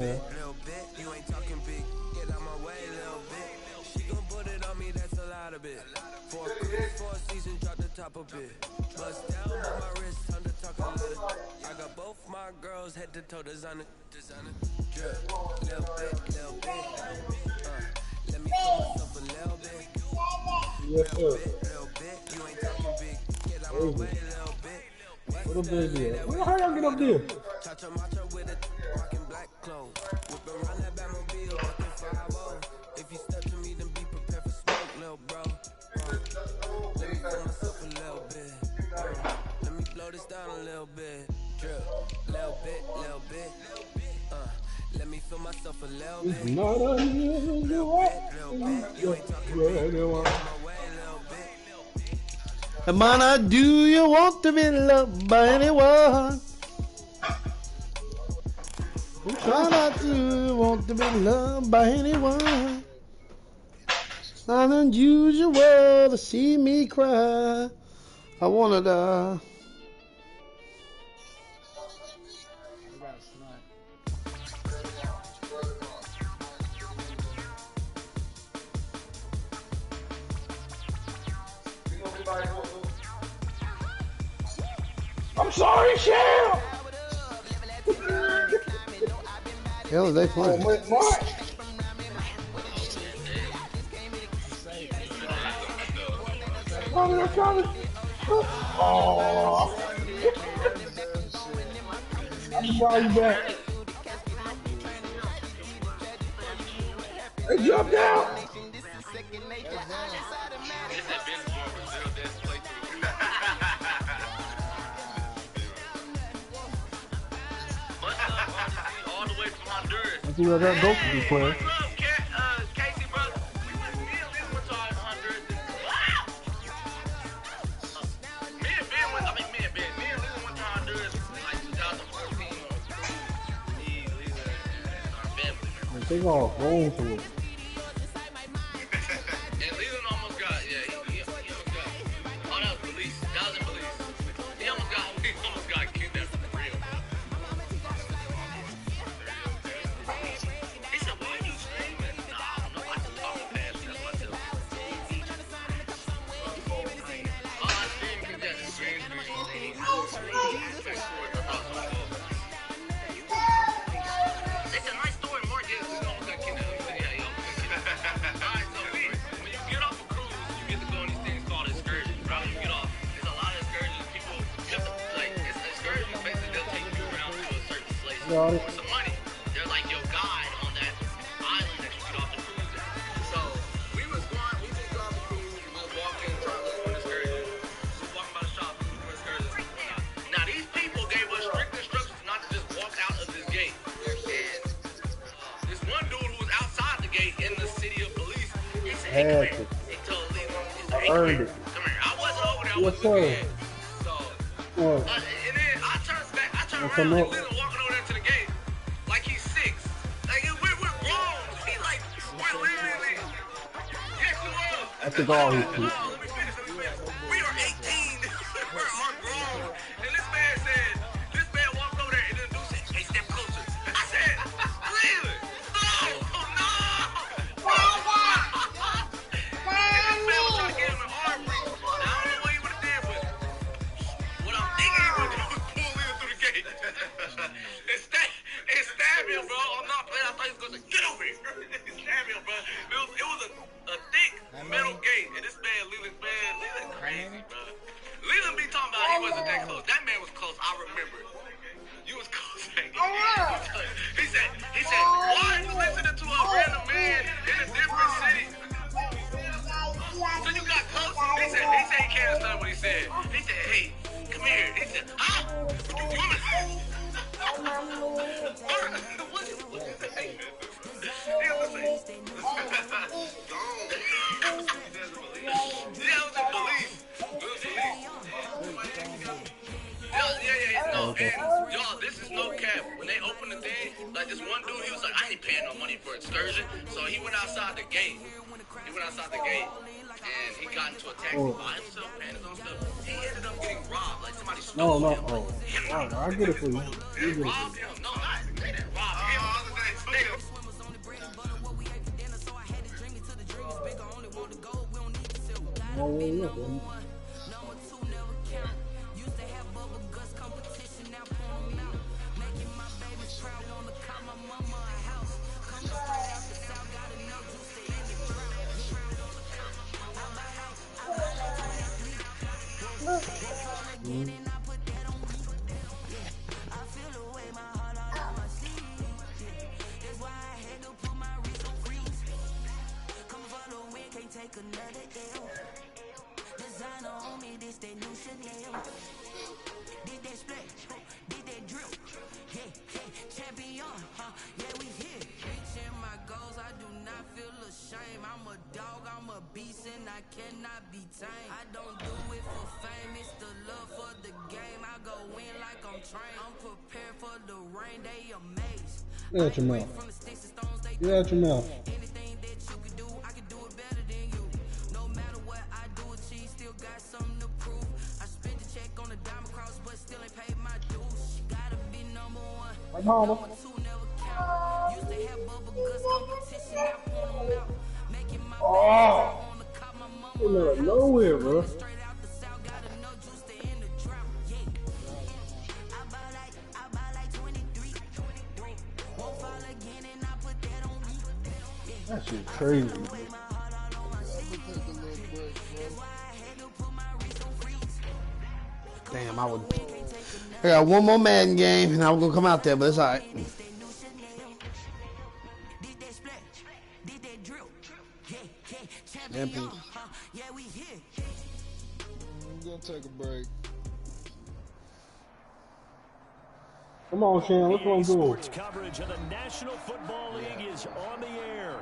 Little bit, you ain't talking big. Get out my way, little bit. She gon' put it on me, that's a lot of it. For a cruise, for a season, drop the top a bit. Bust down, but my wrist, time to talk a little. I got both my girls head to toe, designer. Drip, little bit, little bit. Let me feel myself a little bit. Little bit, you ain't talking big. Get out my way, little bit. What a baby. How y'all get up there? Cha-cha matcha with a rockin' black clothes. Whip around that Batmobile, looking 5-0. If you step to me, then be prepared for smoke, little bro. Let me feel myself a little bit. Let me blow this down a little bit. Drip, little bit, little bit. Let me feel myself a little bit. It's not unusual. Little bit. You ain't talking big. Get out my way, little bit. Mana, do you want to be loved by anyone? Mana, do you want to be loved by anyone? It's not unusual to see me cry. I wanna die. I'm sorry, Shell. Hell, is they playing? Oh, I'm sorry, back. Hey, jump down. I think I got dope to be playing. Casey, bro. We went to one time, Honduras. Me and Ben, me and Lisa went to Honduras like 2014. He's our family. They all going to it. And Leland almost got, he almost got. Oh, that was Belize. That was in Belize. He almost got kidnapped for real. He said, "Why are you screaming?" Nah, I don't know. I can talk fast. That's what I tell him. Oh, I screamed because that's scream. It's a nice story. Mark is almost got kidnapped. Yeah, almost got kidnapped. All right, so when you get off a cruise, you get to go on these things called excursions, bro. When you get off, there's a lot of excursions. People, it's excursions. Basically, they'll take you around to a certain place for some money. They're like your guide on that island that you get off the cruise at. So we just got off the cruise. We was walking, trying to look for an excursion. We was walking by the shop, looking for excursions. Now these people gave us strict instructions not to just walk out of this gate. And this one dude who was outside the gate in the city of Belize, he said, "Hey, come here." He told Leland, he said, "Hey, come here. Come here." I wasn't over there. I wasn't looking in. So, and then I turned around, like Leland walking over there to the gate, like he's 6. Like we're grown. He like we're literally. Yes, we were. That's the goal. Let me finish. We are 18. We're all grown. And this man walked over there and then dude said, "Hey, step closer." I said, "Leland, no. And this man was trying to get him an arm reach. Now, I don't know what he would have did, but what I'm thinking he would do is pull Leland through the gate. and stab him, bro. I'm not playing. I thought he was going to say, "Get over here." And stab him, bro. It was a thick metal gate. And this man, Leland crazy, bro. Leland be talking about he wasn't that close. That man was close. I remember. You was close. He said, "Why are you listening to a random man in a different city?" So you got close? He said he can't understand what he said. He said, "Hey, come here." He said, "Huh? You want me to..." What is that? He was like, yeah, it was in Belize. No, and y'all, this is no cap. When they opened the thing, like this one dude, he was like, "I ain't paying no money for excursion." So he went outside the gate. And he got into a taxi by himself, paying his own stuff. He ended up getting robbed. Like somebody stole him. I get it for you. They robbed him. No, they didn't rob him. ain't nothing. Number two never count. Used to have bubble guts competition, now pull them out. Making my babies proud, wanna call my mama a house. Come straight out the south, got enough juice to end the drought. I buy like 23. Won't fall again and I put that on me. Yeah, I feel the way my heart all on my sleeve. Yeah, that's why I had to put my wrist on freeze. Come for the win, can't take another L. Designer on me, this that new Chanel. Did that splash, did that drill. Yeah, champion, yeah, we here. Reaching my goals, I do not feel ashamed. I'm a dog, I'm a beast, and I cannot be tamed. I don't do it for fame, it's the love for the game. I go in like I'm trained. I'm prepared for the rain, they amazed. Get out your mouth. Get out your mouth. Anything that you can do, I can do it better than you. No matter what I do, achieve, still got something to prove. I spent the check on the diamond cross, but still ain't paid my dues. Gotta be number one. My mama. Number two never count. Used to have bubble guts competition, now pull them out. Making my babies on the cop, my mama. Came out of nowhere, bro. Straight out the south, got enough juice to end the drought. Yeah. I buy like 23. Won't fall again and I put that on me. That shit crazy. Damn, I got one more Madden game, and I was gonna come out there, but it's all right. Empty. I'm gonna take a break. Come on, Shan, what's gonna do? Sports coverage of the National Football League is on the air.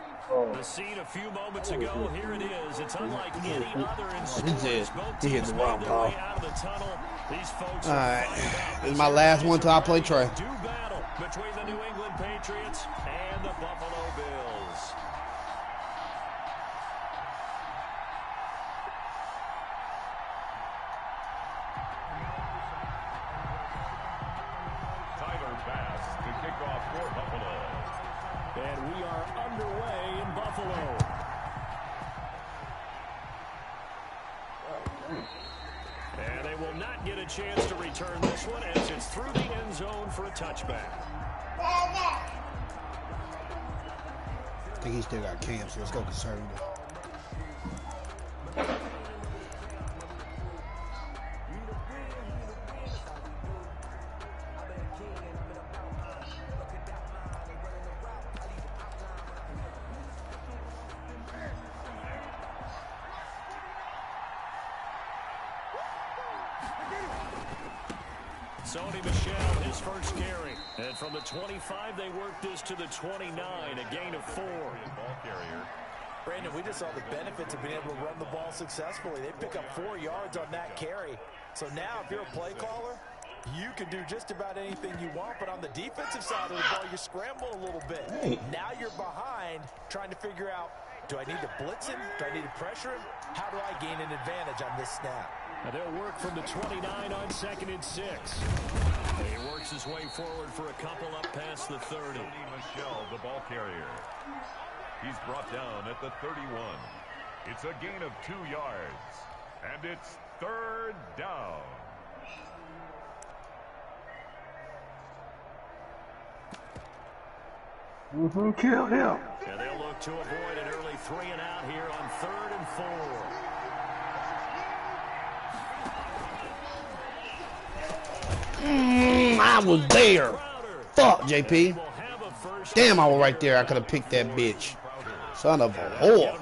The scene a few moments ago, here it is. It's unlike any other in sports. Both He hit teams the made wrong their ball. way out of the tunnel. These folks All are right, fired up. this is my last one till I play Trey. Do battle between the New England Patriots and the Buffalo Bills. To kick off for Buffalo. And we are underway in Buffalo. And they will not get a chance to return this one as it's through the end zone for a touchback. I think he still got Cam, so let's go conservative. Sony Michel, his first carry. And from the 25, they work this to the 29, a gain of 4. Ball carrier. Brandon, we just saw the benefits of being able to run the ball successfully. They pick up 4 yards on that carry. So now if you're a play caller, you can do just about anything you want. But on the defensive side of the ball, you scramble a little bit. Hey. Now you're behind trying to figure out, do I need to blitz him? Do I need to pressure him? How do I gain an advantage on this snap? And they'll work from the 29 on 2nd and 6. He works his way forward for a couple up past the 30. Sony Michel, the ball carrier. He's brought down at the 31. It's a gain of 2 yards. And it's 3rd down. Kill him. And they'll look to avoid an early 3 and out here on 3rd and 4. I was there. Fuck, JP. Damn, I was right there. I could have picked that bitch. Son of a whore.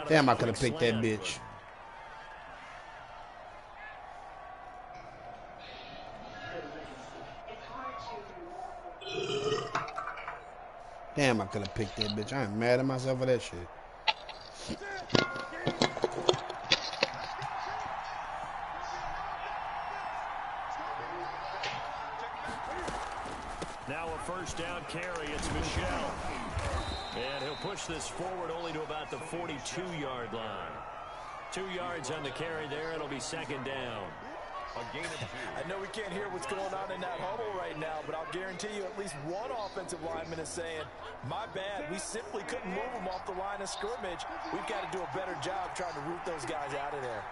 Damn, I could have picked that bitch. Damn, I could have picked that bitch. I am mad at myself for that shit. Now a first down carry. It's Michel. And he'll push this forward only to about the 42-yard line. 2 yards on the carry there. It'll be 2nd down. A gain of 2. I know we can't hear what's going on in that huddle right now, but I'll guarantee you at least one offensive lineman is saying, my bad, we simply couldn't move them off the line of scrimmage. We've got to do a better job trying to root those guys out of there.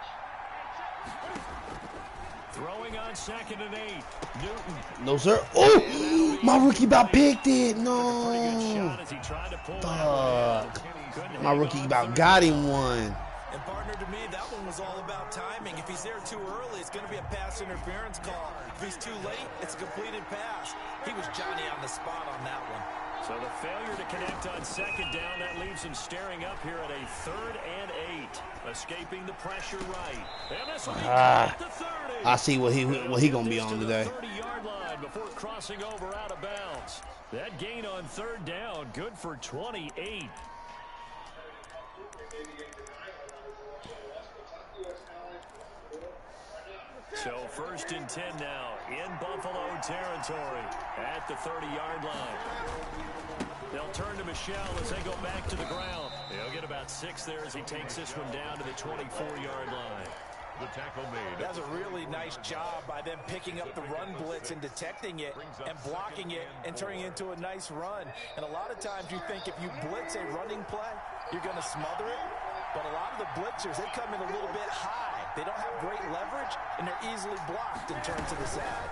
Throwing on 2nd and 8. Newton. No, sir. Oh, my rookie about picked it. No. Fuck. My rookie about got him one. And partner, to me, that one was all about timing. If he's there too early, it's going to be a pass interference call. If he's too late, it's a completed pass. He was Johnny on the spot on that one. So the failure to connect on 2nd down, that leaves him staring up here at a 3rd and 8. Escaping the pressure right. And this will be at the 30. I see what he gonna be on today. 30-yard line before crossing over out of bounds. That gain on 3rd down, good for 28. So 1st and 10 now in Buffalo territory at the 30-yard line. They'll turn to Michelle as they go back to the ground. They'll get about 6 there as he takes this one down to the 24-yard line. The tackle made. That's a really nice job by them picking up the run blitz and detecting it and blocking it and turning it into a nice run. And a lot of times you think if you blitz a running play, you're going to smother it. But a lot of the blitzers, they come in a little bit high. They don't have great leverage, and they're easily blocked and turned to the side.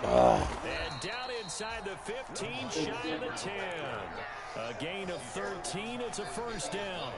And down inside the 15, shy of the 10. A gain of 13. It's a 1st down.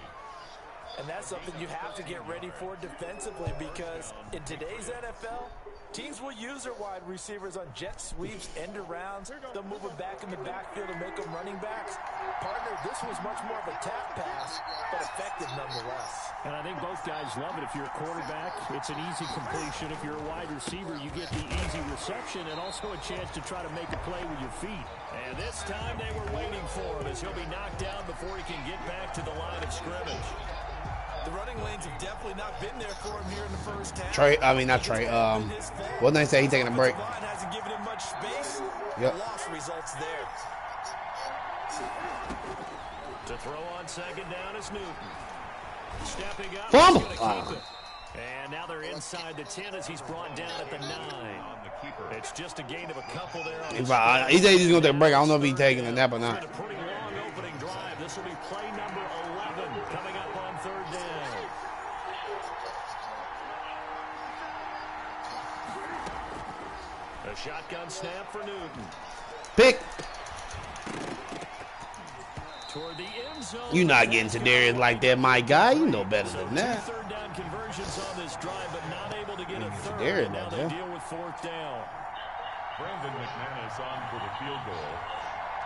And that's something you have to get ready for defensively, because in today's NFL, teams will use their wide receivers on jet sweeps, end arounds. They'll move them back in the backfield and make them running backs. Partner, this was much more of a tap pass, but effective nonetheless. And I think both guys love it. If you're a quarterback, it's an easy completion. If you're a wide receiver, you get the easy reception and also a chance to try to make a play with your feet. And this time they were waiting for him as he'll be knocked down before he can get back to the line of scrimmage. The running lanes have definitely not been there for him here in the first half. Not Trey. What did they say? He's taking a break. Hasn't given him much space. Yep. The loss results there. To throw on 2nd down is Newton. Stepping up. Fumble. He's gonna keep it. And now they're inside the 10 as he's brought down at the 9. It's just a gain of a couple there. He said he's going to take a break. I don't know if he's taking a nap or not. A pretty long opening drive. This will be play number 11 coming up on 3rd down. A shotgun snap for Newton. Pick. Toward the end zone. You're not getting to Darius like that, my guy. You know better than that. 2 3rd down conversions on this drive, but not able to get a 3rd. Darius Now like they that. deal with 4th down. Brandon McManus on for the field goal.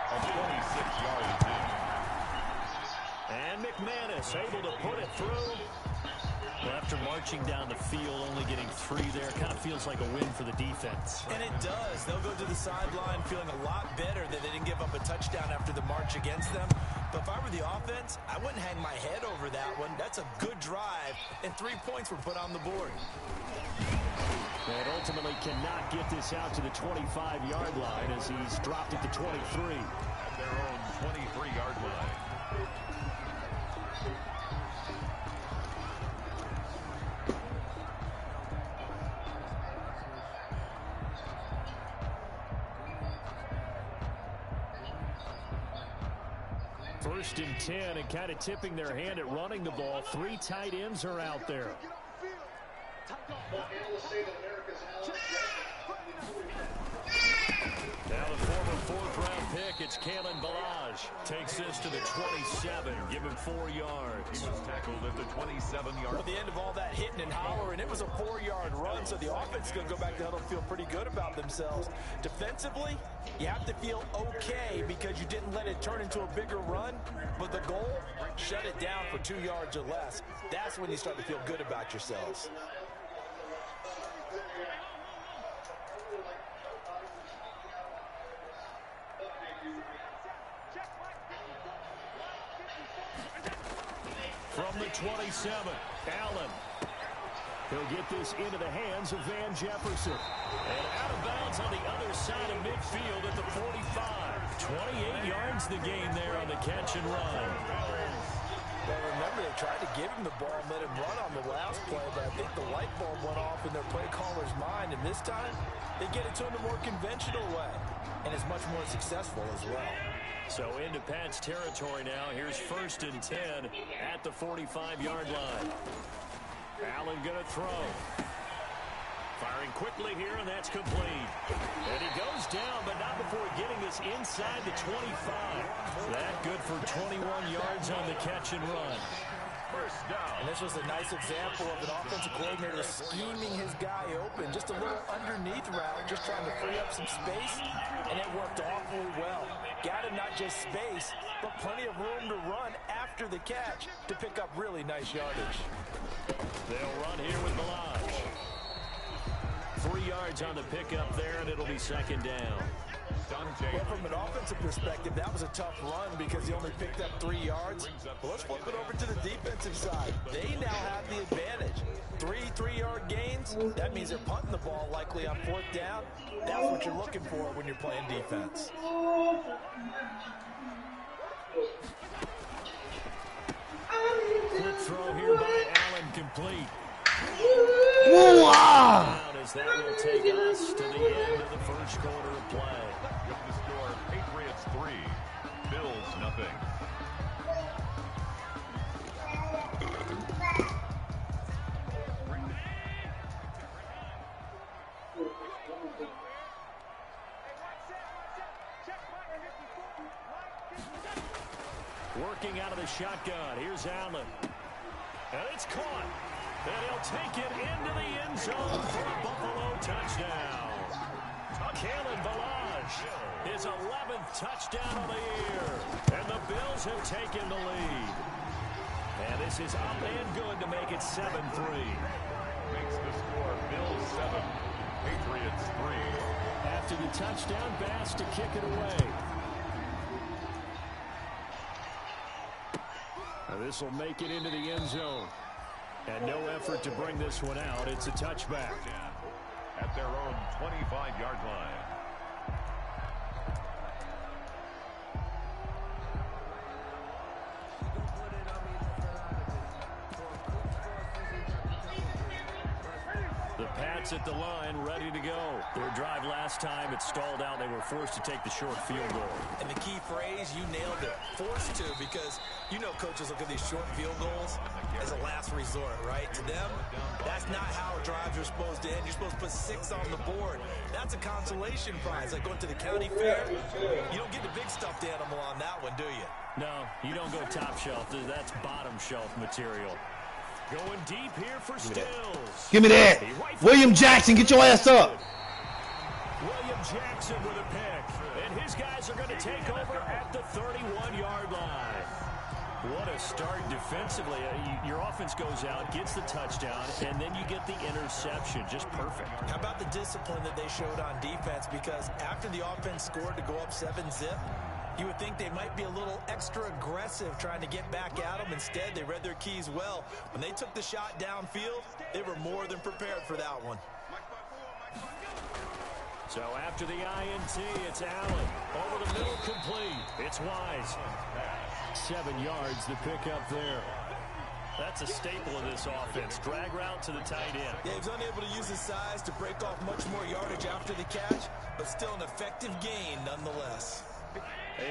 A 26-yard attempt. And McManus able to put it through. Well, after marching down the field, only getting 3 there, kind of feels like a win for the defense. And it does. They'll go to the sideline feeling a lot better that they didn't give up a touchdown after the march against them. But if I were the offense, I wouldn't hang my head over that one. That's a good drive, and 3 points were put on the board. And ultimately cannot get this out to the 25-yard line as he's dropped it to 23. At their own 23-yard line. First and 10, and kind of tipping their hand at running the ball. 3 tight ends are out there. Now the former 4th-round pick, it's Kalen Balaj. Takes this to the 27, give him 4 yards. He was tackled at the 27-yard line. At the end of all that hitting and hollering, it was a 4-yard run, so the offense is going to go back to huddle and feel pretty good about themselves. Defensively, you have to feel okay because you didn't let it turn into a bigger run, but the goal, shut it down for 2 yards or less. That's when you start to feel good about yourselves. From the 27, Allen. He'll get this into the hands of Van Jefferson. And out of bounds on the other side of midfield at the 45. 28 yards the gain there on the catch and run. Well, remember, they tried to give him the ball and let him run on the last play, but I think the light bulb went off in their play caller's mind, and this time they get it to him the more conventional way, and it's much more successful as well. So into Pat's territory now. Here's 1st and 10 at the 45-yard line. Allen going to throw. Firing quickly here, and that's complete. And he goes down, but not before getting this inside the 25. That good for 21 yards on the catch and run. First down. And this was a nice example of an offensive coordinator scheming his guy open. Just a little underneath route, just trying to free up some space, and it worked awfully well. Got him not just space, but plenty of room to run after the catch to pick up really nice yardage. They'll run here with Balaj. 3 yards on the pickup there, and it'll be 2nd down. Well, from an offensive perspective, that was a tough run because he only picked up 3 yards. Well, let's flip it over to the defensive side. They now have the advantage. 3 3-yard gains, that means they're punting the ball likely on 4th down. That's what you're looking for when you're playing defense. Quick throw here by Allen, complete. As that will take us to the end of the first quarter of play. With the score, Patriots 3, Bills nothing. Working out of the shotgun. Here's Allen. And it's caught. And he'll take it into the end zone for a Buffalo touchdown. Kalen Balaj, his 11th touchdown of the year. And the Bills have taken the lead. And this is up and good to make it 7-3. Makes the score Bills 7, Patriots 3. After the touchdown, Bass to kick it away. This will make it into the end zone. And no effort to bring this one out. It's a touchback. At their own 25-yard line. The Pats at the line, ready to go. Their drive last time, it stalled out. They were forced to take the short field goal. And the key phrase, you nailed it. Forced to, because you know coaches look at these short field goals as a last resort, right? To them, that's not how drives are supposed to end. You're supposed to put 6 on the board. That's a consolation prize. Like going to the county fair, you don't get the big stuffed animal on that one, do you? No, you don't go top shelf. That's bottom shelf material. Going deep here for Stills. Give me that. William Jackson, get your ass up. William Jackson with a pick. And his guys are going to take over at the 31-yard line. What a start defensively. Your offense goes out, gets the touchdown, and then you get the interception. Just perfect. How about the discipline that they showed on defense? Because after the offense scored to go up 7-zip, you would think they might be a little extra aggressive trying to get back at them. Instead, they read their keys well. When they took the shot downfield, they were more than prepared for that one. So after the INT, it's Allen. Over the middle, complete. It's Wise. 7 yards, the pickup there. That's a staple of this offense. Drag route to the tight end. Yeah, he was unable to use his size to break off much more yardage after the catch, but still an effective gain nonetheless.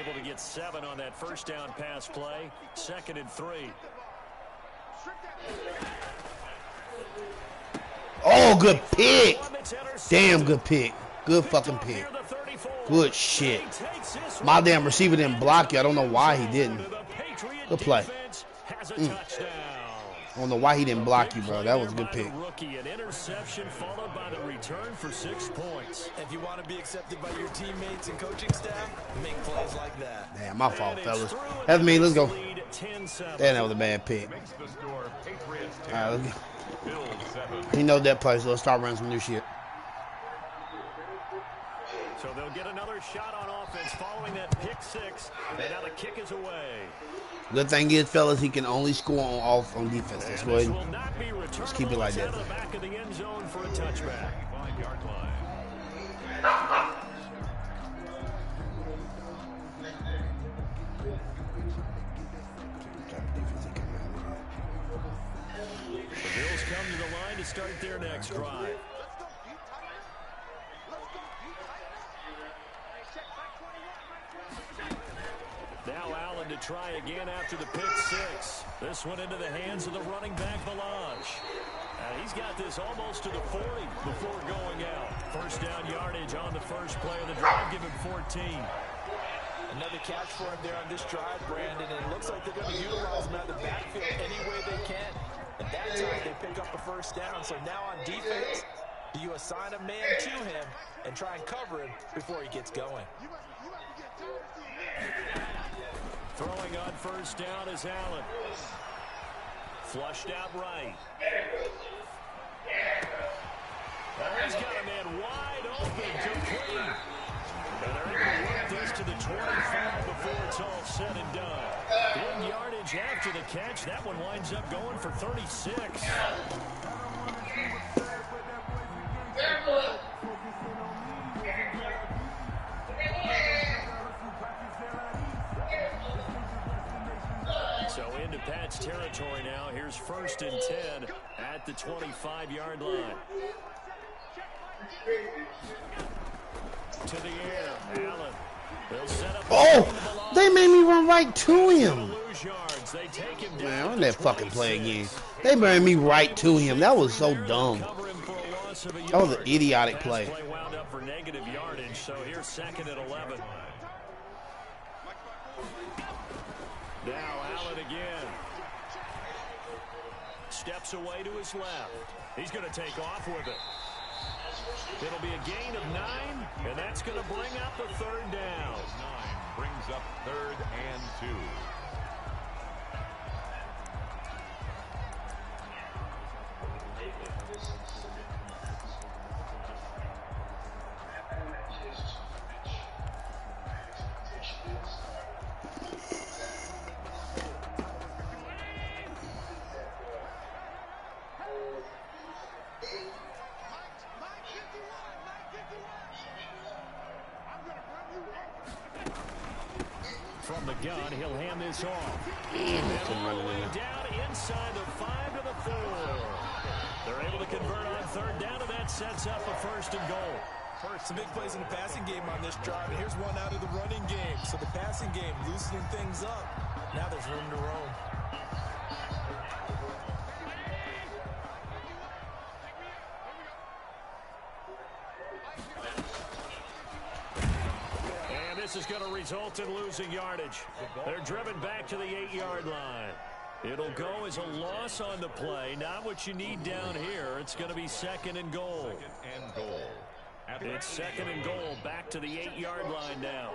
Able to get 7 on that first down pass play. 2nd and 3. Oh, good pick. Damn good pick. Good fucking pick. Good shit. My damn receiver didn't block you. I don't know why he didn't. Good play. I don't know why he didn't block you, bro. That was a good pick. Rookie, an interception followed by the return for 6 points. If you want to be accepted by your teammates and coaching staff, make plays like that. Damn, my fault, fellas. That's me. Let's go. Damn, that was a bad pick. All right, let's go. He knows that play, so let's start running some new shit. So they'll get another shot on offense following that pick 6, and now the kick is away. Good thing is, fellas, he can only score on defense. Let's go ahead and let's keep it like that. The back of the end zone for a touchback. 5-yard line. this drive. Now Allen to try again after the pick six. This one into the hands of the running back, Melange. And he's got this almost to the 40 before going out. First down yardage on the first play of the drive. Give him 14. Another catch for him there on this drive, Brandon. And it looks like they're going to utilize him out of the backfield any way they can. At that time, they pick up a first down. So now on defense, do you assign a man to him and try and cover him before he gets going? Throwing on first down is Allen. Flushed out right. Oh, he's got a man wide open, complete. And they're able to work this to the 25 before it's all said and done. 1 yardage after the catch. That one winds up going for 36. So into Pat's territory now. Here's 1st and 10 at the 25-yard line. To the air, Allen. They'll set up. Oh, they made me run right to him. They take him down. Man, run that fucking play again. They made me right to him. That was so dumb. That was an idiotic play. Play wound up for negative yardage. So here's 2nd and 11. Now Allen again. Steps away to his left. He's going to take off with it. It'll be a gain of 9, and that's going to bring up the 3rd down. 9 brings up 3rd and 2. From the gun, he'll hand this off. And all the way down inside the 5 to the 4. They're able to convert on 3rd down, and that sets up a 1st and goal. Some big plays in the passing game on this drive, and here's one out of the running game. So the passing game loosening things up. Now there's room to roam. This is going to result in losing yardage. They're driven back to the 8-yard line. It'll go as a loss on the play. Not what you need down here. It's going to be 2nd and goal. 2nd and goal. It's 2nd and goal. Back to the 8-yard line now.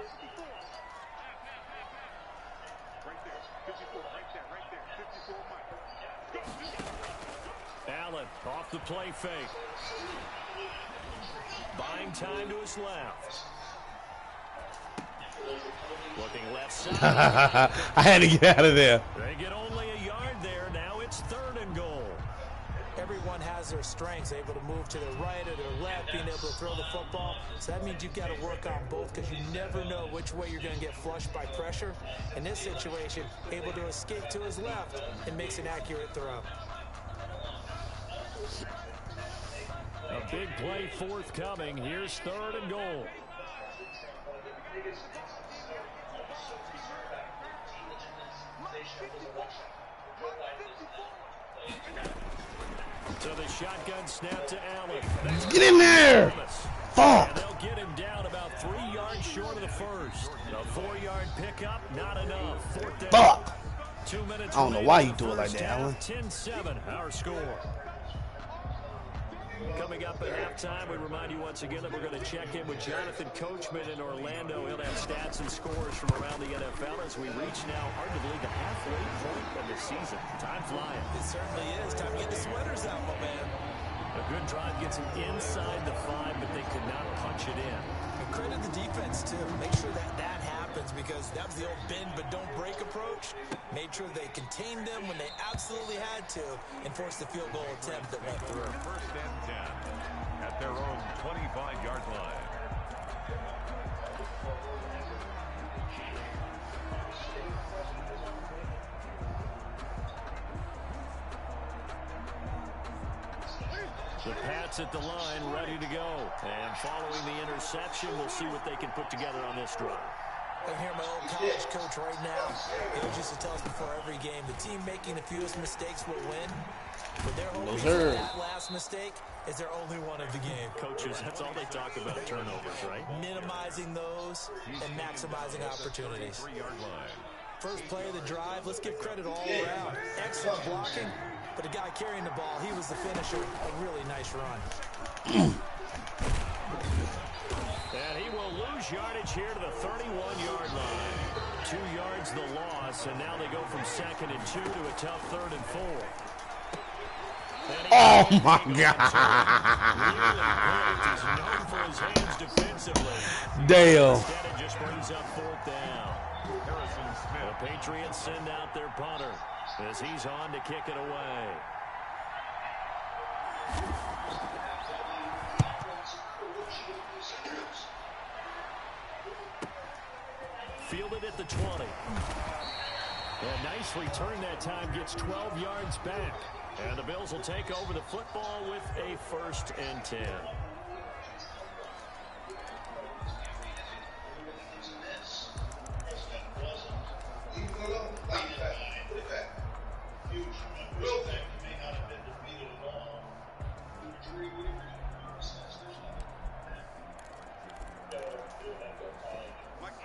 Allen off the play fake. Buying time to his left. Looking left side. I had to get out of there. They get only a yard there. Now it's 3rd and goal. Everyone has their strengths, able to move to their right or their left, being able to throw the football. So that means you've got to work on both because you never know which way you're going to get flushed by pressure. In this situation, able to escape to his left and makes an accurate throw. A big play forthcoming. Here's 3rd and goal. So the shotgun snap to Allen. Get in there! Fuck! And they'll get him down about 3 yards short of the 1st. A 4-yard pickup, not enough. 4th down. Fuck! 2 minutes. I don't know why you do it like that, Allen. 10-7, our score. Coming up at halftime, we remind you once again that we're going to check in with Jonathan Coachman in Orlando. He'll have stats and scores from around the NFL as we reach now, hard to believe, the halfway point of the season. Time flying. It certainly is. Time to get the sweaters out, my man. A good drive gets him inside the 5, but they could not punch it in. And credit the defense, too. Make sure that that happens because that was the old bend but don't break approach. Made sure they contained them when they absolutely had to and forced the field goal attempt that went through. 1st and 10 at their own 25-yard line. The Pats at the line, ready to go. And following the interception, we'll see what they can put together on this drive. I hear my old college coach right now. He used to tell us before every game, the team making the fewest mistakes will win. But they're hoping that last mistake is their only one of the game. Coaches, that's all they talk about, turnovers, right? Minimizing those and maximizing opportunities. First play of the drive, let's give credit all around. Excellent blocking, but the guy carrying the ball, he was the finisher. A really nice run. And he will lose yardage here to the 31-yard line. 2 yards the loss, and now they go from 2nd and 2 to a tough 3rd and 4. Oh, my God. He's known for his hands defensively. Damn. Instead, it just brings up 4th down. The Patriots send out their punter as he's on to kick it away. Fielded at the 20. A nice return that time, gets 12 yards back. And the Bills will take over the football with a 1st and 10.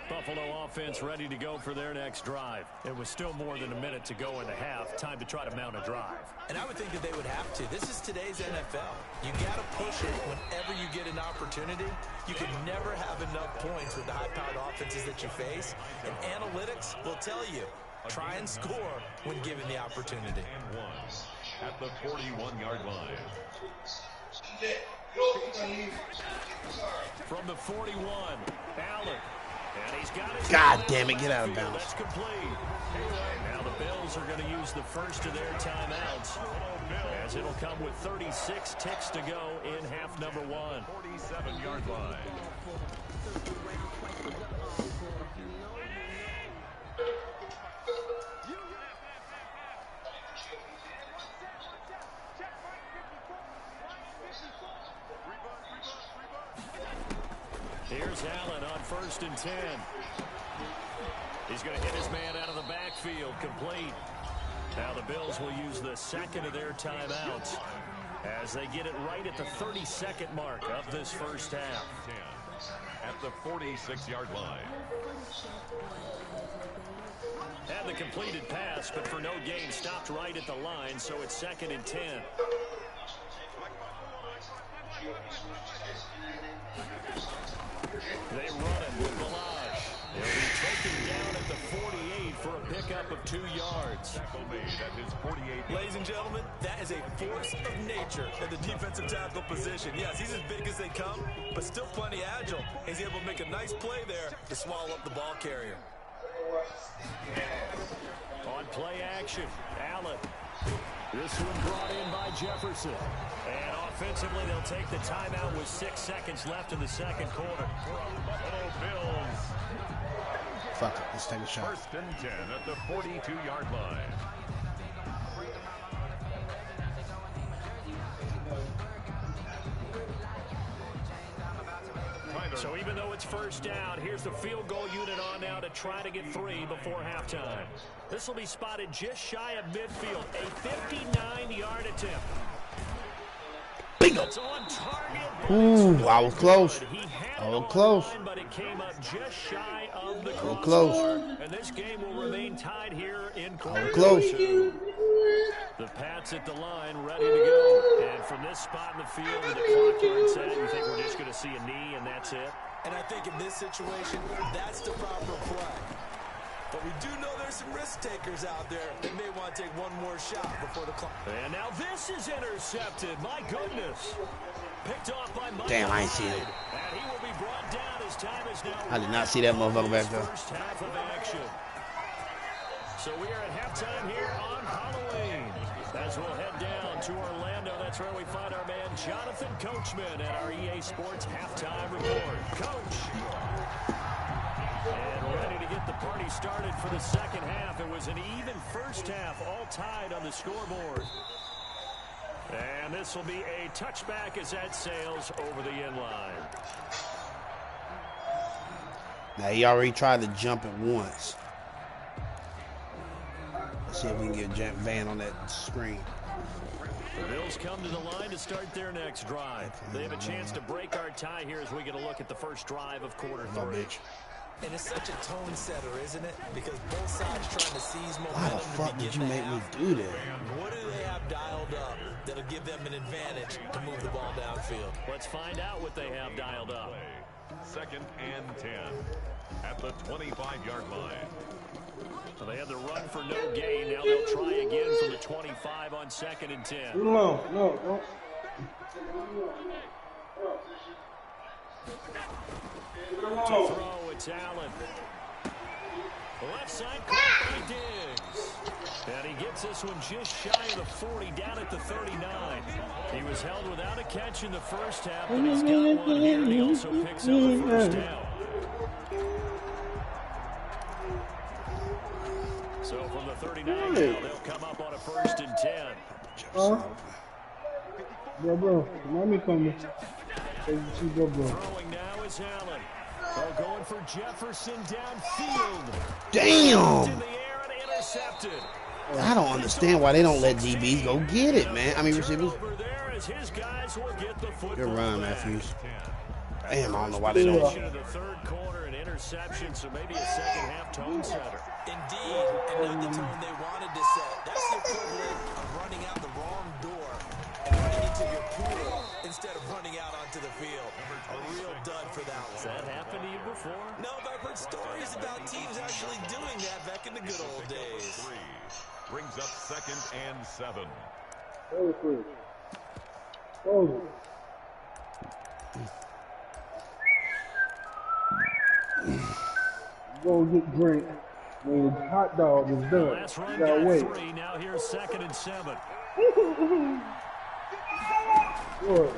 Buffalo offense ready to go for their next drive. It was still more than a minute to go in the half. Time to try to mount a drive. And I would think that they would have to. This is today's NFL. You got to push it whenever you get an opportunity. You can never have enough points with the high-powered offenses that you face. And analytics will tell you, try and score when given the opportunity. And 1 at the 41-yard line. From the 41, Allen. And he's got his God damn it, get out of bounds. That's complete. Now the Bills are going to use the first of their timeouts, as it'll come with 36 ticks to go in half number 1. 47-yard line. Here's Allen on 1st and 10. He's going to hit his man out of the backfield, complete. Now the Bills will use the 2nd of their timeouts as they get it right at the 32nd mark of this first half. 10 at the 46-yard line. Had the completed pass, but for no gain, stopped right at the line, so it's 2nd and 10. They run it with Balaj. He'll be taken down at the 48 for a pickup of 2 yards. Tackle made at his 48. Ladies and gentlemen, that is a force of nature at the defensive tackle position. Yes, he's as big as they come, but still plenty agile. He's able to make a nice play there to swallow up the ball carrier. On play action, Allen. This one brought in by Jefferson. And offensively, they'll take the timeout with 6 seconds left in the second quarter. Buffalo Bills. Fuck it, let's take a shot. 1st and 10 at the 42-yard line. So even though it's 1st down, here's the field goal unit on now to try to get 3 before halftime. This will be spotted just shy of midfield. A 59-yard attempt. Bingo. It's on target. Ooh, I was close. I was close. But it came up just shy of the I was close. And this game will remain tied here in quarter. I was close. The Pats at the line, ready to go. And from this spot in the field, with the clock turns out, you think we're just going to see a knee and that's it? And I think in this situation, that's the proper play. But we do know there's some risk takers out there that may want to take one more shot before the clock. And now this is intercepted. My goodness. Picked off by Mike. Damn, I ain't see it. And he will be brought down as time is now. I did not see that motherfucker back there. First half of action. So we are at halftime here on Halloween. As we'll head down to Orlando, that's where we find our man Jonathan Coachman at our EA Sports Halftime Report. Coach. And ready to get the party started for the second half. It was an even first half, all tied on the scoreboard. And this will be a touchback as that sails over the end line. Now, he already tried to jump it once. Let's see if we can get Jet Van on that screen. The Bills come to the line to start their next drive. They have a chance to break our tie here as we get a look at the first drive of quarter 3. And it's such a tone setter, isn't it? Because both sides trying to seize momentum. Why the fuck did you make me do that? What do they have dialed up that'll give them an advantage to move the ball downfield? Let's find out what they have dialed up. 2nd and 10 at the 25-yard line. So they had the run for no gain. Now they'll try again from the 25 on 2nd and 10. No. To throw, it's Allen. The left side caught by Diggs. And he gets this one just shy of the 40, down at the 39. He was held without a catch in the first half, but he's got one here, and he also picks up the first down. So from the 39 now, they'll come up on a 1st and 10. Bro, let me come. Throwing now is Allen. They're going for Jefferson downfield. Damn! In the air and intercepted. I don't understand why they don't let DBs go get it, man. I mean, receivers. Good run, Matthews. Damn, I don't know why they don't. The third quarter, an interception, so maybe a second half tone setter. Indeed, and not the tone they wanted to set. That's the equivalent of running out the wrong door and running into your pool instead of running out onto the field. A real dud for that one. Has that happened to you before? No, but I've heard stories about teams actually doing that back in the good old days. Brings up 2nd and 7. Go get drink when the hot dog is done. Last run You gotta got wait. 3. Now here's 2nd and 7. Good.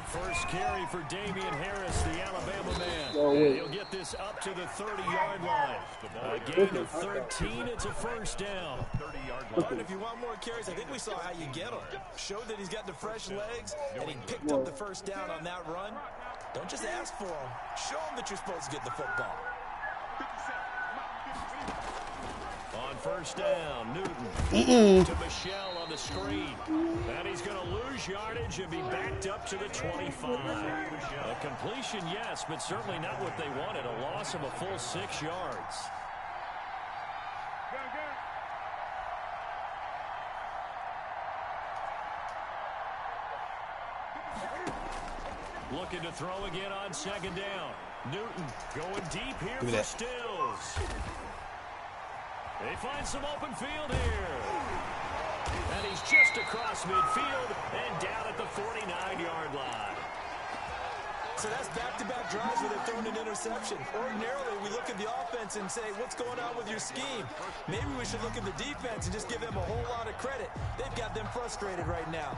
First carry for Damian Harris, the Alabama man. He'll get this up to the 30-yard line. A gain of 13. It's a first down. 30-yard And line. if you want more carries, I think we saw how you get them. Showed that he's got the fresh legs, and he picked up the first down on that run. Don't just ask for them. Show them that you're supposed to get the football. On first down, Newton to Michelle on the screen. And he's going to lose yardage and be backed up to the 25. A completion, yes, but certainly not what they wanted. A loss of a full 6 yards. Looking to throw again on 2nd down. Newton going deep here for Stills. They find some open field here. And he's just across midfield and down at the 49-yard line. So that's back-to-back drives where they've thrown an interception. Ordinarily, we look at the offense and say, what's going on with your scheme? Maybe we should look at the defense and just give them a whole lot of credit. They've got them frustrated right now.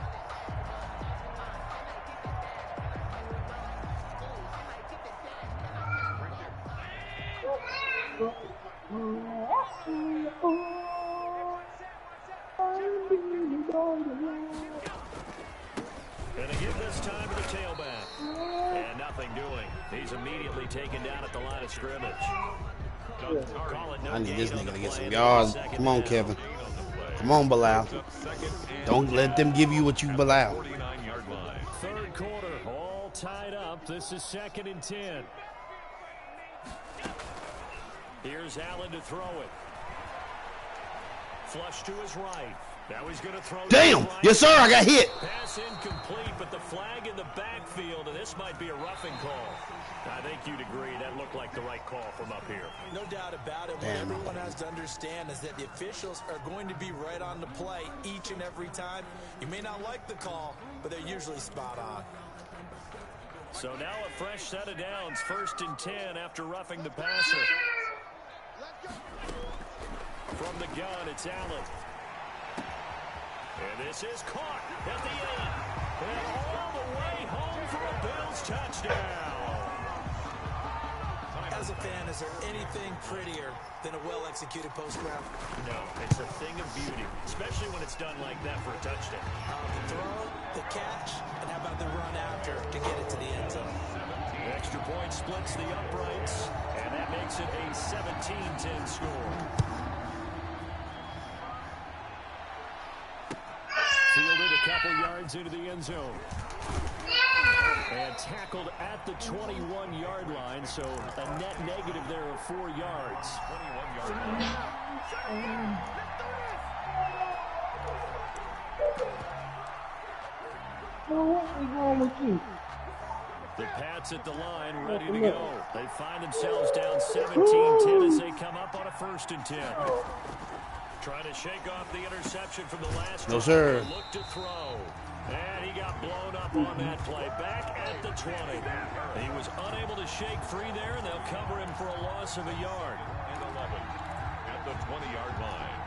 Gonna give this time to the tailback. And nothing doing. He's immediately taken down at the line of scrimmage. I need this nigga to get some yards. Come on, Kevin. Come on, Bilal. Don't let them give you what you Bilal. Third quarter, all tied up. This is 2nd and 10. Here's Allen to throw it. Flush to his right. Now he's going to throw. Damn! Yes, sir, I got hit. Pass incomplete, but the flag in the backfield, and this might be a roughing call. I think you'd agree that looked like the right call from up here. No doubt about it. What everyone has to understand is that the officials are going to be right on the play each and every time. You may not like the call, but they're usually spot on. So now a fresh set of downs, 1st and 10 after roughing the passer. From the gun, it's Allen. And this is caught at the 8. And all the way home for a Bills touchdown. As a fan, is there anything prettier than a well-executed post route? No, it's a thing of beauty, especially when it's done like that for a touchdown. The throw, the catch, and how about the run after to get it to the end zone? The extra point splits the uprights, and that makes it a 17-10 score. Fielded a couple yards into the end zone. And tackled at the 21-yard line, so a net negative there of 4 yards. 21-yard line. What is wrong with you? The Pats at the line, ready to go. They find themselves down 17-10 as they come up on a 1st and 10. Trying to shake off the interception from the last No, sir. Look to throw. And he got blown up on that play. Back at the 20. He was unable to shake free there, and they'll cover him for a loss of a yard. And 11 at the 20-yard line.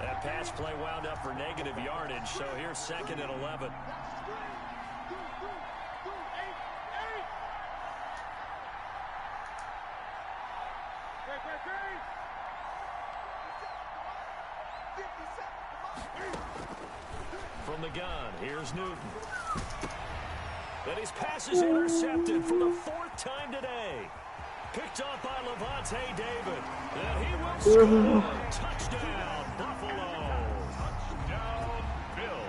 That pass play wound up for negative yardage, so here's 2nd and 11. From the gun, here's Newton. Then his pass is intercepted for the 4th time today. Picked off by Levante David. And he will score. Touchdown, Buffalo. Touchdown, Bill.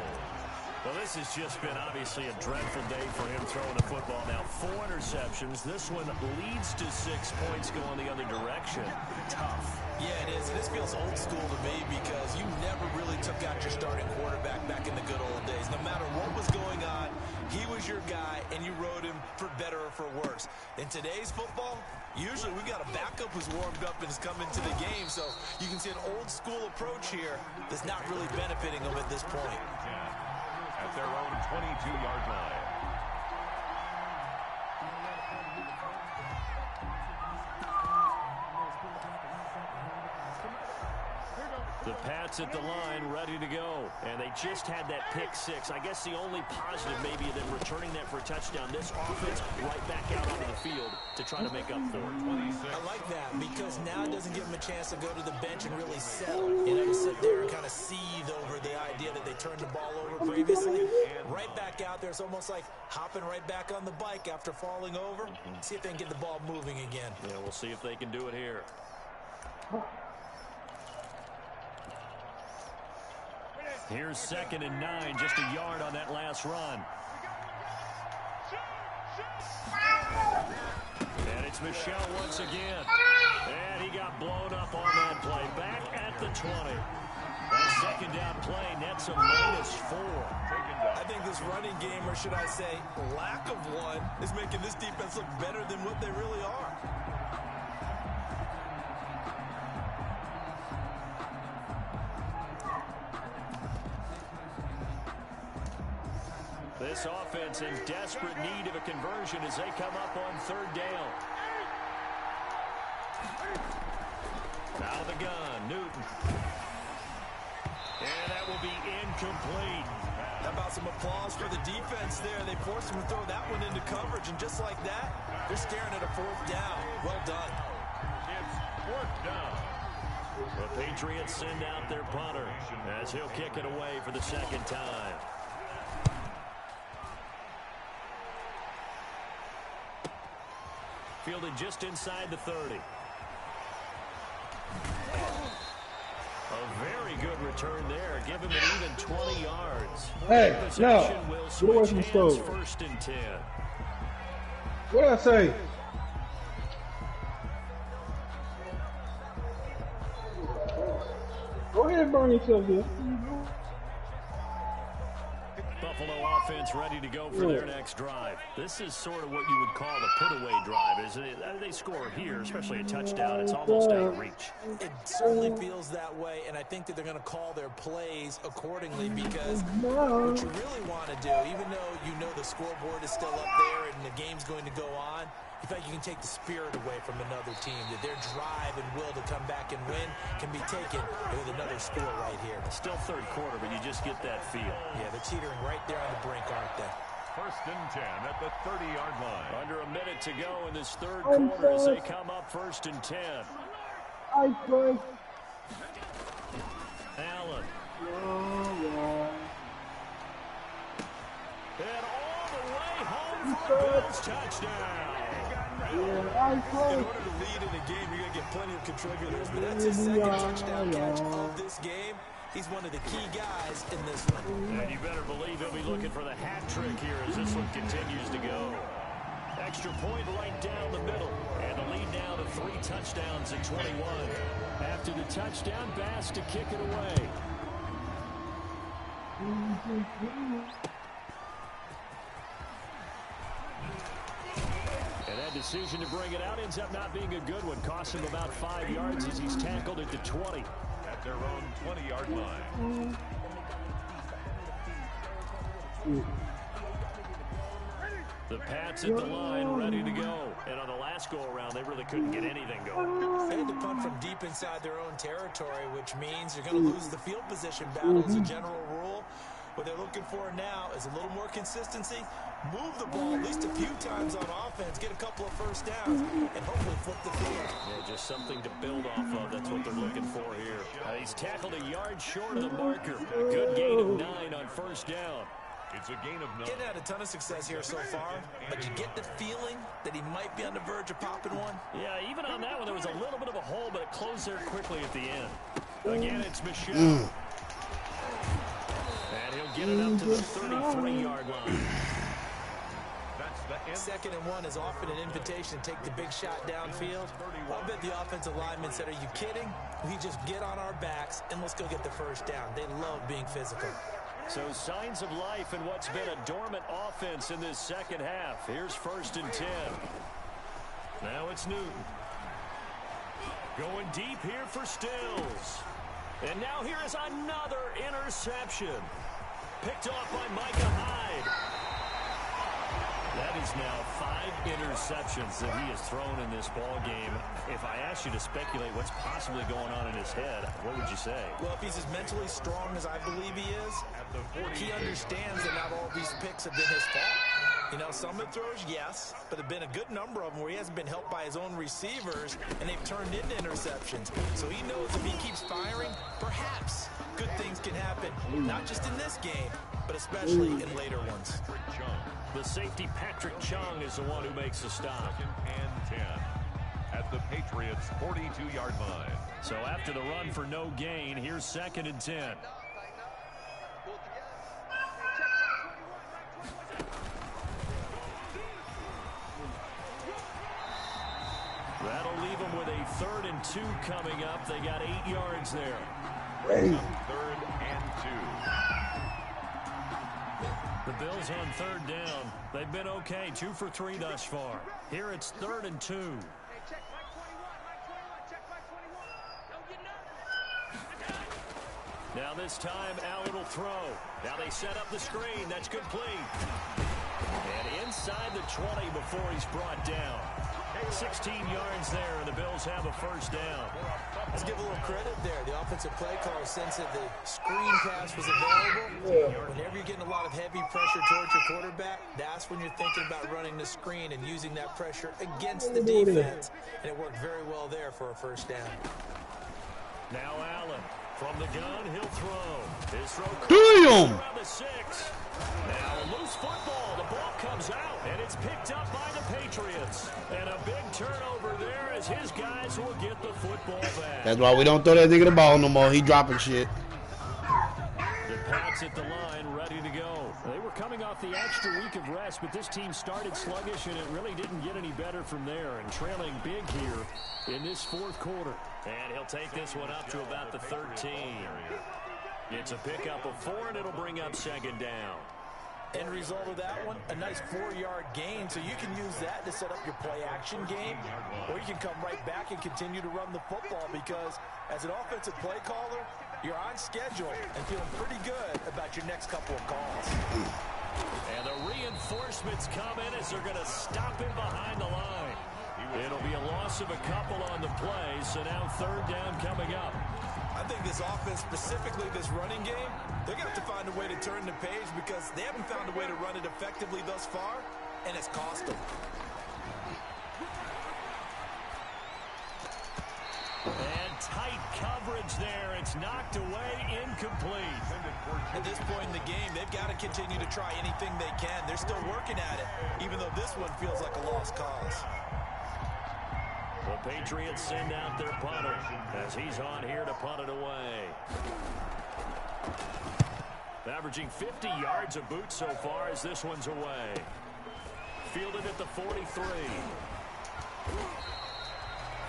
Well, this has just been obviously a dreadful day for him throwing the football. Now 4 interceptions. This one leads to 6 points going the other direction. Tough. Yeah, it is. This feels old school to me because you never really took out your starting quarterback back in the good old days. No matter what was going on, he was your guy, and you rode him for better or for worse. In today's football, usually we got a backup who's warmed up and has come into the game, so you can see an old school approach here that's not really benefiting them at this point. At their own 22-yard line. The Pats at the line, ready to go. And they just had that pick 6. I guess the only positive maybe of them returning that for a touchdown. This offense right back out onto the field to try to make up for it. I like that because now it doesn't give them a chance to go to the bench and really settle. You know, to sit there and kind of seethe over the idea that they turned the ball over previously. Right back out there. It's almost like hopping right back on the bike after falling over. See if they can get the ball moving again. Yeah, we'll see if they can do it here. Here's 2nd and 9, just a yard on that last run. And it's Michelle once again. And he got blown up on that play. Back at the 20. That 2nd down play nets a -4. I think this running game, or should I say lack of one, is making this defense look better than what they really are. This offense in desperate need of a conversion as they come up on 3rd down. Out of the gun, Newton. And that will be incomplete. How about some applause for the defense there? They forced him to throw that one into coverage, and just like that, they're staring at a 4th down. Well done. It's 4th down. The Patriots send out their punter as he'll kick it away for the 2nd time. Fielded just inside the 30. A very good return there. Give him an even 20 yards. Hey, no. Will Get away from the switch hands, stove. 1st and 10. What did I say? Go ahead and burn yourself here. Buffalo offense ready to go for their next drive. This is sort of what you would call the put-away drive, isn't it? They score here, especially a touchdown. It's almost out of reach. It certainly feels that way, and I think that they're going to call their plays accordingly because what you really want to do, even though you know the scoreboard is still up there and the game's going to go on, in fact, you can take the spirit away from another team, that their drive and will to come back and win can be taken with another score right here. Still 3rd quarter, but you just get that feel. Yeah, they're teetering right there on the brink, aren't they? first and 10 at the 30-yard line. Under a minute to go in this third quarter as they come up first and 10. I could. Allen. And all the way home for a Bills touchdown. Yeah, I In could. order to lead in a game, you're going to get plenty of contributors, but that's his second touchdown catch of this game. He's one of the key guys in this one. And you better believe he'll be looking for the hat trick here as this one continues to go. Extra point right down the middle. And the lead now to 3 touchdowns at 21. After the touchdown, Bass to kick it away. And that decision to bring it out ends up not being a good one. Cost him about 5 yards as he's tackled at the 20. At their own 20-yard line. The Pats at the line, ready to go. And on the last go-around, they really couldn't get anything going. They had to punt from deep inside their own territory, which means you're going to lose the field position battle as a general rule. What they're looking for now is a little more consistency. Move the ball at least a few times on offense, get a couple of first downs, and hopefully flip the field. Yeah, just something to build off of. That's what they're looking for here. He's tackled a yard short of the marker. A good gain of 9 on first down. It's a gain of 9. Getting had a ton of success here so far, but you get the feeling that he might be on the verge of popping one. Yeah, even on that one, there was a little bit of a hole, but it closed there quickly at the end. Again, it's Michelle. And he'll get it up to the 33-yard line. That's the end. 2nd and 1 is often an invitation to take the big shot downfield. I bet the offensive lineman said, are you kidding? We just get on our backs and let's go get the first down. They love being physical. So signs of life in what's been a dormant offense in this second half. Here's 1st and 10. Now it's Newton. Going deep here for Stills. And now here is another interception. Picked off by Micah Hyde. That is now 5 interceptions that he has thrown in this ball game. If I asked you to speculate what's possibly going on in his head, what would you say? Well, if he's as mentally strong as I believe he is, he understands that not all these picks have been his fault. You know, some of the throws, yes, but there have been a good number of them where he hasn't been helped by his own receivers, and they've turned into interceptions. So he knows if he keeps firing, perhaps good things can happen, not just in this game, but especially in later ones. The safety, Patrick Chung, is the one who makes the stop. 2nd and 10 at the Patriots' 42-yard line. So after the run for no gain, here's 2nd and 10. That'll leave them with a 3rd and 2 coming up. They got 8 yards there. 3rd and 2. The Bills on 3rd down. They've been okay, 2 for 3 thus far. Here it's 3rd and 2. Now this time, Allen will throw. Now they set up the screen. That's complete. And inside the 20 before he's brought down. 16 yards there, and the Bills have a first down. Let's give a little credit there. The offensive play caller sensed that the screen pass was available. Whenever you're getting a lot of heavy pressure towards your quarterback, that's when you're thinking about running the screen and using that pressure against the defense. And it worked very well there for a first down. Now Allen. From the gun, he'll throw. His throw Damn! around the 6. Now loose football. The ball comes out, and it's picked up by the Patriots. And a big turnover there as his guys will get the football back. That's why we don't throw that nigga the ball no more. He dropping shit. The Pats at the line, ready to go. They were coming off the extra week of rest, but this team started sluggish, and it really didn't get any better from there. And trailing big here in this 4th quarter. And he'll take this one up to about the 13. It's a pickup of 4, and it'll bring up 2nd down. End result of that one, a nice 4-yard gain, so you can use that to set up your play-action game, or you can come right back and continue to run the football because as an offensive play caller, you're on schedule and feeling pretty good about your next couple of calls. And the reinforcements come in as they're going to stop him behind the line. It'll be a loss of a couple on the play, so now 3rd down coming up. I I think this offense, specifically this running game, they're going to have to find a way to turn the page because they haven't found a way to run it effectively thus far, and it's cost them. And tight coverage there. It's knocked away, incomplete. At this point in the game, they've got to continue to try anything they can. They're still working at it, even though this one feels like a lost cause. The Patriots send out their punter as he's on here to punt it away. Averaging 50 yards a boot so far as this one's away. Fielded at the 43.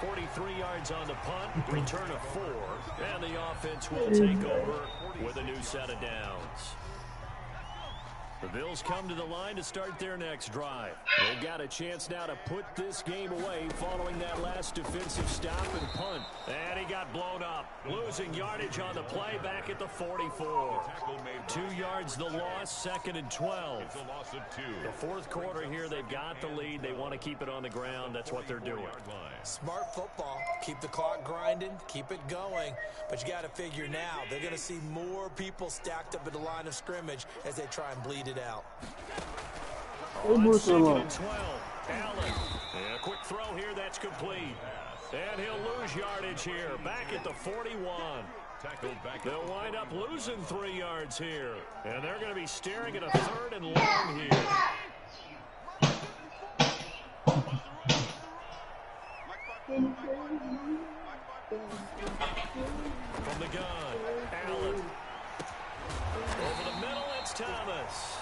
43 yards on the punt, return of 4, and the offense will take over with a new set of downs. The Bills come to the line to start their next drive. They've got a chance now to put this game away following that last defensive stop and punt. And he got blown up, losing yardage on the play back at the 44. 2 yards the loss, 2nd and 12. The fourth quarter here, they've got the lead. They want to keep it on the ground. That's what they're doing. Smart football. Keep the clock grinding, keep it going. But you got to figure now, they're going to see more people stacked up at the line of scrimmage as they try and bleed it out. On 2nd and 12, Allen. And a quick throw here that's complete. And he'll lose yardage here, back at the 41. They'll wind up losing 3 yards here. And they're going to be staring at a 3rd and long here. From the gun, Allen. Over the middle, it's Thomas.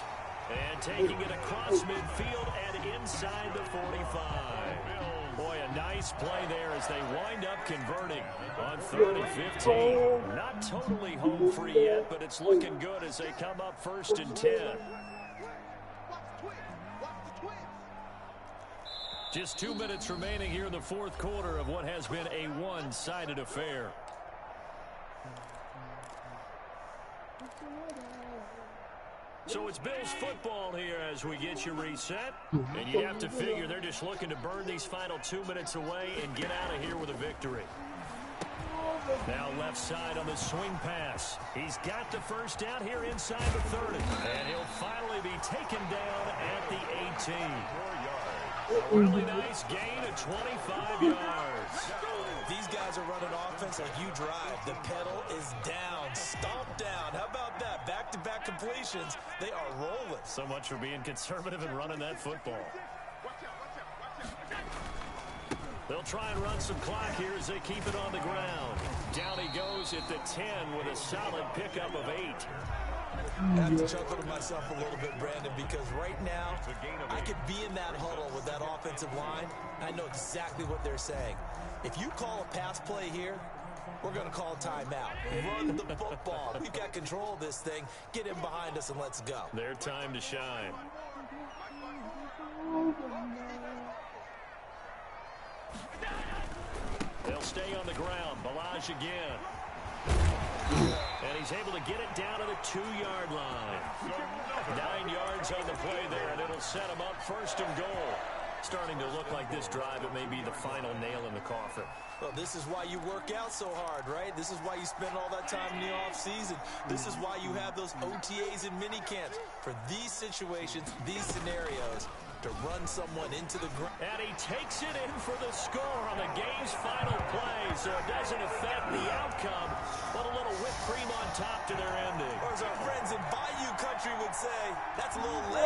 And taking it across midfield and inside the 45. Boy, a nice play there as they wind up converting on 3rd and 15. Not totally home free yet, but it's looking good as they come up 1st and 10. Just 2 minutes remaining here in the fourth quarter of what has been a one-sided affair. So it's Bills football here as we get you reset. And you have to figure they're just looking to burn these final 2 minutes away and get out of here with a victory. Now left side on the swing pass. He's got the first down here inside the 30. And he'll finally be taken down at the 18. A really nice gain of 25 yards. These guys are running offense like you drive. The pedal is down, stomped down. How about that? Back-to-back completions. They are rolling. So much for being conservative and running that football. They'll try and run some clock here as they keep it on the ground. Down he goes at the 10 with a solid pickup of 8. I have to chuckle to myself a little bit, Brandon, because right now I could be in that huddle with that offensive line. I know exactly what they're saying. If you call a pass play here, we're going to call a timeout. Run the football. We've got control of this thing. Get in behind us and let's go. Their time to shine. They'll stay on the ground. Balaj again. And he's able to get it down to the 2-yard line. 9 yards on the play there, and it'll set him up 1st and goal. Starting to look like this drive, it may be the final nail in the coffin. Well, this is why you work out so hard, right? This is why you spend all that time in the offseason. This is why you have those OTAs and mini camps. For these situations, these scenarios, to run someone into the ground. And he takes it in for the score on the game's final play, so it doesn't affect the outcome, but a little whipped cream on top to their ending. Or as our friends in Bayou Country would say, that's a little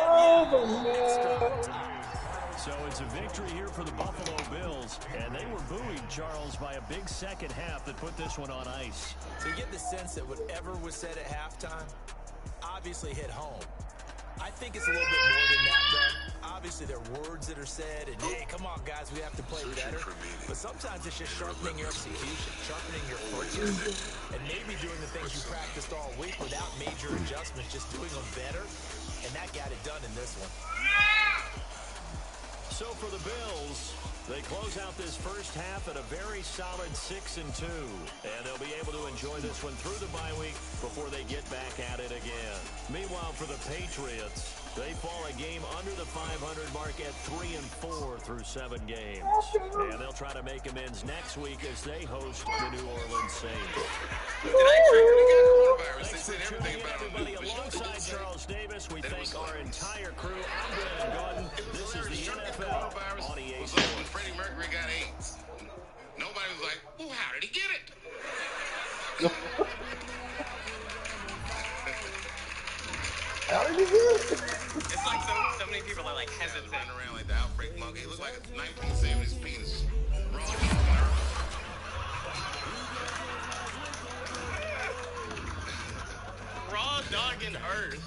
extra. So it's a victory here for the Buffalo Bills, and they were buoyed, Charles, by a big second half that put this one on ice. So you get the sense that whatever was said at halftime obviously hit home. I think it's a little bit more than that, though. Obviously, there are words that are said, and hey, come on, guys, we have to play better. But sometimes it's just sharpening your execution, sharpening your focus, and maybe doing the things you practiced all week without major adjustments, just doing them better, and that got it done in this one. So for the Bills, they close out this first half at a very solid 6-2, and they'll be able to enjoy this one through the bye week before they get back at it again. Meanwhile, for the Patriots, They fall a game under the 500 mark at 3-4 through 7 games. And they'll try to make amends next week as they host the New Orleans Saints. Thanks for tuning in, everybody. Alongside Charles Davis, we thank our entire crew. I'm Brandon Gordon. This is the NFL on EA Sports. Freddie Mercury got AIDS. Nobody was like, well, how did he get it? How did he get it? It's like so many people are like hesitant. Running around like the outbreak monkey. It looks like a 1970s penis. Raw dog in Earth.